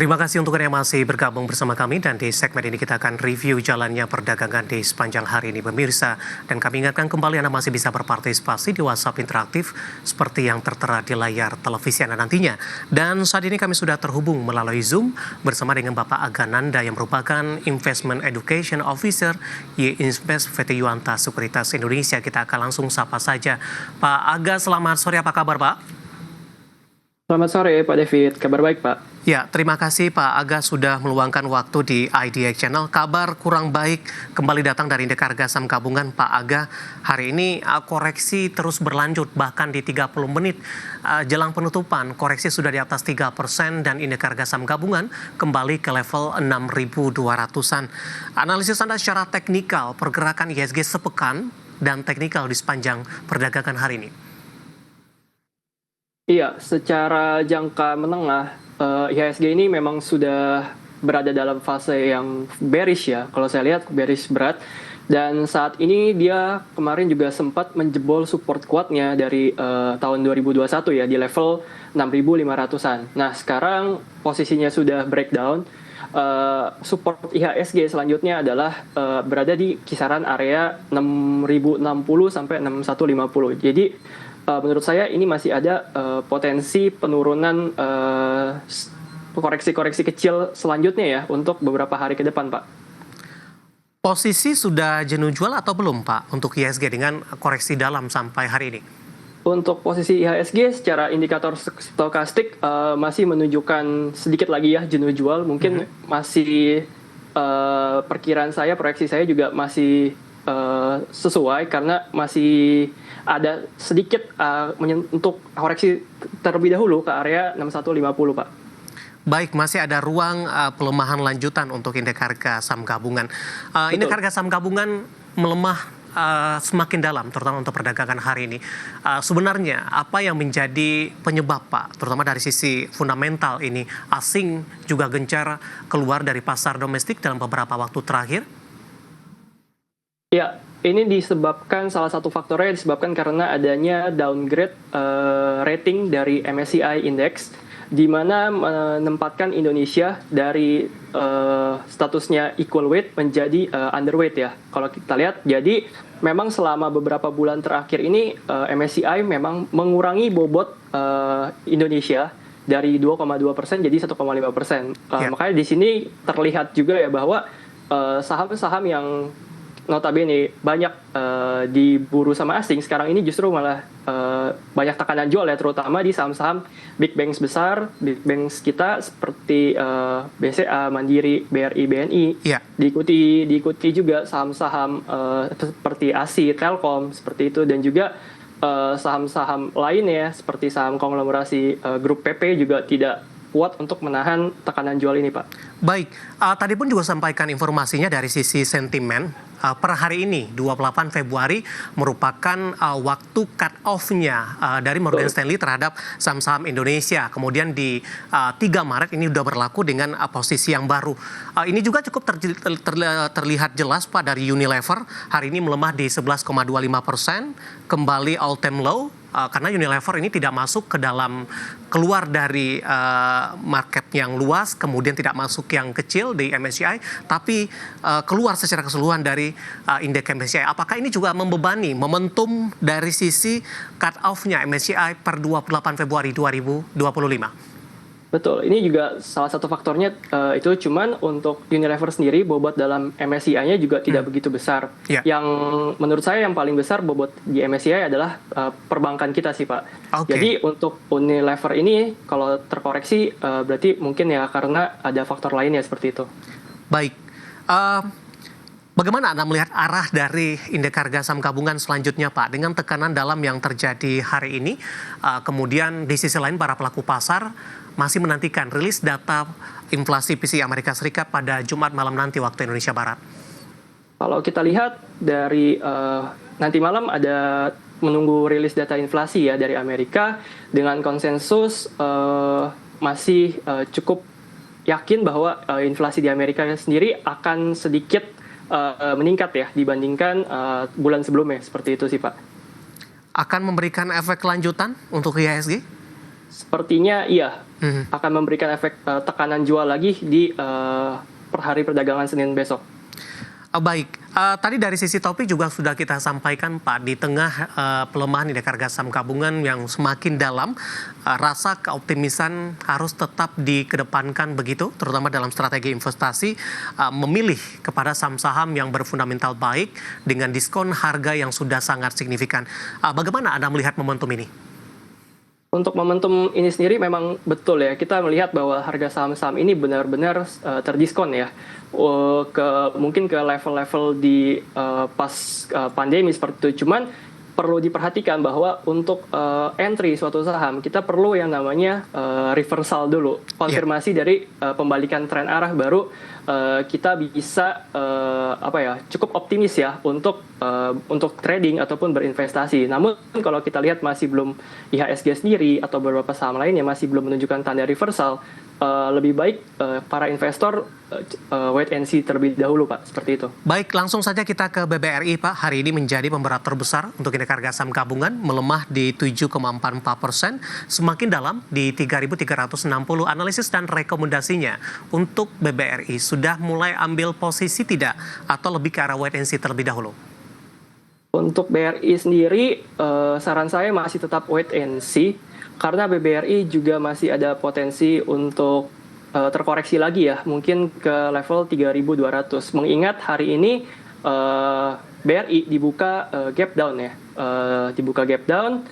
Terima kasih untuk Anda yang masih bergabung bersama kami dan di segmen ini kita akan review jalannya perdagangan di sepanjang hari ini pemirsa. Dan kami ingatkan kembali Anda masih bisa berpartisipasi di WhatsApp interaktif seperti yang tertera di layar televisi Anda nantinya. Dan saat ini kami sudah terhubung melalui Zoom bersama dengan Bapak Agananda yang merupakan Investment Education Officer Y-Invest VT Yuanta Sekuritas Indonesia. Kita akan langsung sapa saja. Pak Aga, selamat sore, apa kabar Pak? Selamat sore Pak David, kabar baik Pak. Ya, terima kasih Pak Aga sudah meluangkan waktu di IDX Channel. Kabar kurang baik kembali datang dari indeks harga saham gabungan Pak Aga. Hari ini koreksi terus berlanjut bahkan di 30 menit jelang penutupan. Koreksi sudah di atas 3% dan indeks harga saham gabungan kembali ke level 6.200-an. Analisis Anda secara teknikal pergerakan IHSG sepekan dan teknikal di sepanjang perdagangan hari ini. Iya, secara jangka menengah, IHSG ini memang sudah berada dalam fase yang bearish ya. Kalau saya lihat bearish berat. Dan saat ini dia kemarin juga sempat menjebol support kuatnya dari tahun 2021 ya, di level 6.500-an. Nah, sekarang posisinya sudah breakdown. Support IHSG selanjutnya adalah berada di kisaran area 6.060 sampai 6.150. Jadi menurut saya ini masih ada potensi penurunan koreksi-koreksi kecil selanjutnya ya untuk beberapa hari ke depan, Pak. Posisi sudah jenuh jual atau belum, Pak, untuk IHSG dengan koreksi dalam sampai hari ini? Untuk posisi IHSG secara indikator stokastik masih menunjukkan sedikit lagi ya jenuh jual. Mungkin masih perkiraan saya, proyeksi saya juga masih sesuai karena masih ada sedikit untuk koreksi terlebih dahulu ke area 6150, Pak. Baik, masih ada ruang pelemahan lanjutan untuk indeks harga saham gabungan. Indeks harga saham gabungan melemah semakin dalam, terutama untuk perdagangan hari ini. Sebenarnya apa yang menjadi penyebab, Pak, terutama dari sisi fundamental ini, asing juga gencar keluar dari pasar domestik dalam beberapa waktu terakhir? Ya, ini disebabkan, salah satu faktornya disebabkan karena adanya downgrade rating dari MSCI Index, di mana menempatkan Indonesia dari statusnya equal weight menjadi underweight ya. Kalau kita lihat, jadi memang selama beberapa bulan terakhir ini MSCI memang mengurangi bobot Indonesia dari 2,2% jadi 1,5%. Makanya di sini terlihat juga ya bahwa saham-saham yang notabene banyak diburu sama asing, sekarang ini justru malah banyak tekanan jual ya, terutama di saham-saham big banks besar, big banks kita seperti BCA, Mandiri, BRI, BNI. Yeah. Diikuti juga saham-saham seperti ASI, Telkom, seperti itu, dan juga saham-saham lainnya seperti saham konglomerasi grup PP juga tidak kuat untuk menahan tekanan jual ini, Pak. Baik, tadi pun juga sampaikan informasinya dari sisi sentimen. Per hari ini, 28 Februari, merupakan waktu cut-off-nya dari Morgan Stanley terhadap saham-saham Indonesia. Kemudian di 3 Maret ini sudah berlaku dengan posisi yang baru. Ini juga cukup terlihat jelas, Pak, dari Unilever. Hari ini melemah di 11,25%, kembali all-time low. Karena Unilever ini tidak masuk ke dalam, keluar dari market yang luas, kemudian tidak masuk yang kecil di MSCI, tapi keluar secara keseluruhan dari indeks MSCI. Apakah ini juga membebani momentum dari sisi cut-off-nya MSCI per 28 Februari 2025? Betul, ini juga salah satu faktornya itu, cuman untuk Unilever sendiri bobot dalam MSCI-nya juga tidak begitu besar. Yeah. Yang menurut saya yang paling besar bobot di MSCI adalah perbankan kita sih, Pak. Okay. Jadi untuk Unilever ini kalau terkoreksi berarti mungkin ya karena ada faktor lainnya seperti itu. Baik. Bagaimana Anda melihat arah dari indeks harga saham gabungan selanjutnya, Pak, dengan tekanan dalam yang terjadi hari ini? Kemudian di sisi lain para pelaku pasar masih menantikan rilis data inflasi PCE Amerika Serikat pada Jumat malam nanti waktu Indonesia Barat. Kalau kita lihat dari nanti malam ada menunggu rilis data inflasi ya dari Amerika, dengan konsensus masih cukup yakin bahwa inflasi di Amerika sendiri akan sedikit meningkat ya dibandingkan bulan sebelumnya, seperti itu sih, Pak. Akan memberikan efek lanjutan untuk IHSG? Sepertinya iya, akan memberikan efek tekanan jual lagi di per hari perdagangan Senin besok. Baik, tadi dari sisi topik juga sudah kita sampaikan Pak, di tengah pelemahan indeks harga saham gabungan yang semakin dalam, rasa keoptimisan harus tetap dikedepankan begitu, terutama dalam strategi investasi, memilih kepada saham-saham yang berfundamental baik dengan diskon harga yang sudah sangat signifikan. Bagaimana Anda melihat momentum ini? Untuk momentum ini sendiri memang betul ya, kita melihat bahwa harga saham-saham ini benar-benar terdiskon ya, mungkin ke level-level di pas pandemi seperti itu. Cuman perlu diperhatikan bahwa untuk entry suatu saham kita perlu yang namanya reversal dulu, konfirmasi dari pembalikan tren arah, baru kita bisa cukup optimis ya untuk trading ataupun berinvestasi. Namun kalau kita lihat masih belum, IHSG sendiri atau beberapa saham lainnya masih belum menunjukkan tanda reversal, lebih baik para investor wait and see terlebih dahulu Pak, seperti itu. Baik, langsung saja kita ke BBRI Pak. Hari ini menjadi pemberat terbesar untuk indeks harga saham gabungan, melemah di 7,44%, semakin dalam di 3.360. Analisis dan rekomendasinya untuk BBRI, sudah mulai ambil posisi tidak atau lebih ke arah wait and see terlebih dahulu? Untuk BRI sendiri, saran saya masih tetap wait and see, karena BBRI juga masih ada potensi untuk terkoreksi lagi ya, mungkin ke level 3.200. Mengingat hari ini BRI dibuka gap down ya, dibuka gap down.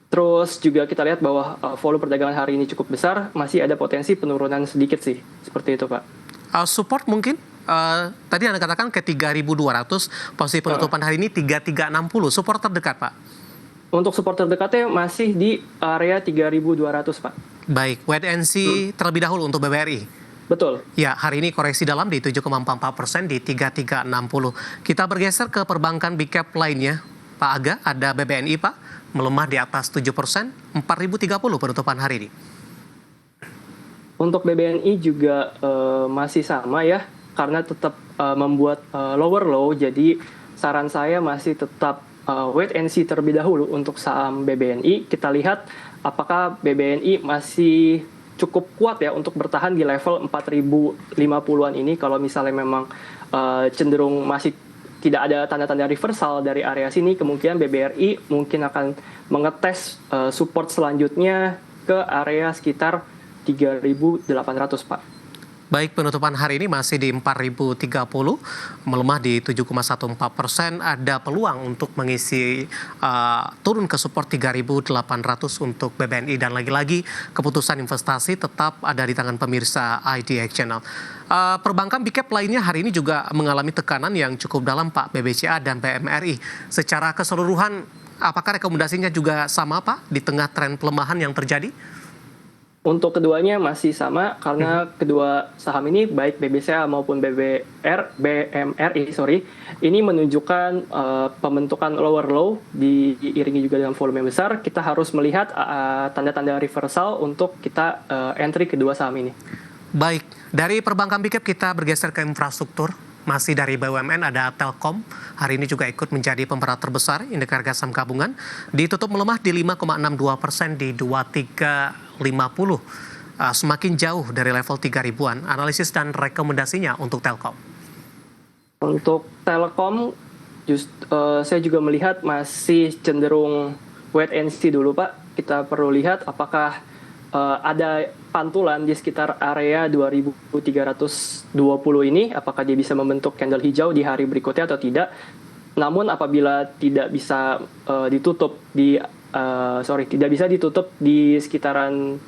Terus juga kita lihat bahwa volume perdagangan hari ini cukup besar, masih ada potensi penurunan sedikit sih, seperti itu Pak. Support mungkin? Tadi Anda katakan ke 3.200, posisi penutupan hari ini 3.360, support terdekat Pak? Untuk support terdekatnya masih di area 3.200 Pak. Baik, wait and see terlebih dahulu untuk BBRI. Betul. Ya, hari ini koreksi dalam di 7,44% di 3.360. Kita bergeser ke perbankan big cap lainnya. Pak Aga, ada BBNI Pak, melemah di atas 7%, 4.030 penutupan hari ini. Untuk BBNI juga masih sama ya, karena tetap membuat lower low, jadi saran saya masih tetap wait and see terlebih dahulu untuk saham BBNI. Kita lihat apakah BBNI masih cukup kuat ya untuk bertahan di level 4.050-an ini. Kalau misalnya memang cenderung masih tidak ada tanda-tanda reversal dari area sini, kemungkinan BBRI mungkin akan mengetes support selanjutnya ke area sekitar 3.800 Pak. Baik, penutupan hari ini masih di 4.030, melemah di 7,14%. Ada peluang untuk mengisi turun ke support 3.800 untuk BBNI. Dan lagi-lagi keputusan investasi tetap ada di tangan pemirsa IDX Channel. Perbankan big cap lainnya hari ini juga mengalami tekanan yang cukup dalam Pak, BBCA dan BMRI. Secara keseluruhan, apakah rekomendasinya juga sama Pak di tengah tren pelemahan yang terjadi? Untuk keduanya masih sama, karena kedua saham ini baik BBCA maupun BMRI ini menunjukkan pembentukan lower low diiringi juga dengan volume yang besar. Kita harus melihat tanda-tanda reversal untuk kita entry kedua saham ini. Baik, dari perbankan big cap kita bergeser ke infrastruktur. Masih dari BUMN ada Telkom, hari ini juga ikut menjadi pemberat terbesar indeks harga saham gabungan, ditutup melemah di 5,62% di 2350, semakin jauh dari level 3.000-an. Analisis dan rekomendasinya untuk Telkom. Untuk Telkom, saya juga melihat masih cenderung wait and see dulu Pak. Kita perlu lihat apakah ada pantulan di sekitar area 2.320 ini, apakah dia bisa membentuk candle hijau di hari berikutnya atau tidak. Namun apabila tidak bisa tidak bisa ditutup di sekitaran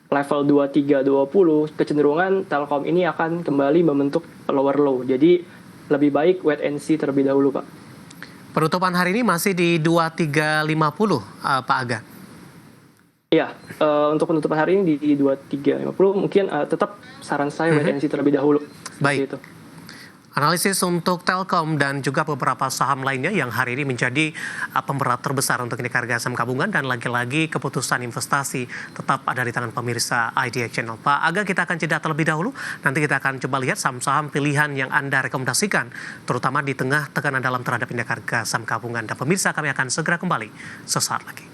level 2320, kecenderungan Telkom ini akan kembali membentuk lower low. Jadi lebih baik wait and see terlebih dahulu Pak. Penutupan hari ini masih di 2350 Pak Aga. Iya, untuk penutupan hari ini di 2350 mungkin tetap saran saya wait and see terlebih dahulu. Baik. Itu. Analisis untuk Telkom dan juga beberapa saham lainnya yang hari ini menjadi pemberat terbesar untuk indeks harga saham gabungan, dan lagi-lagi keputusan investasi tetap ada di tangan pemirsa IDX Channel. Pak Aga, kita akan jeda terlebih dahulu. Nanti kita akan coba lihat saham-saham pilihan yang Anda rekomendasikan, terutama di tengah tekanan dalam terhadap indeks harga saham gabungan. Dan pemirsa, kami akan segera kembali sesaat lagi.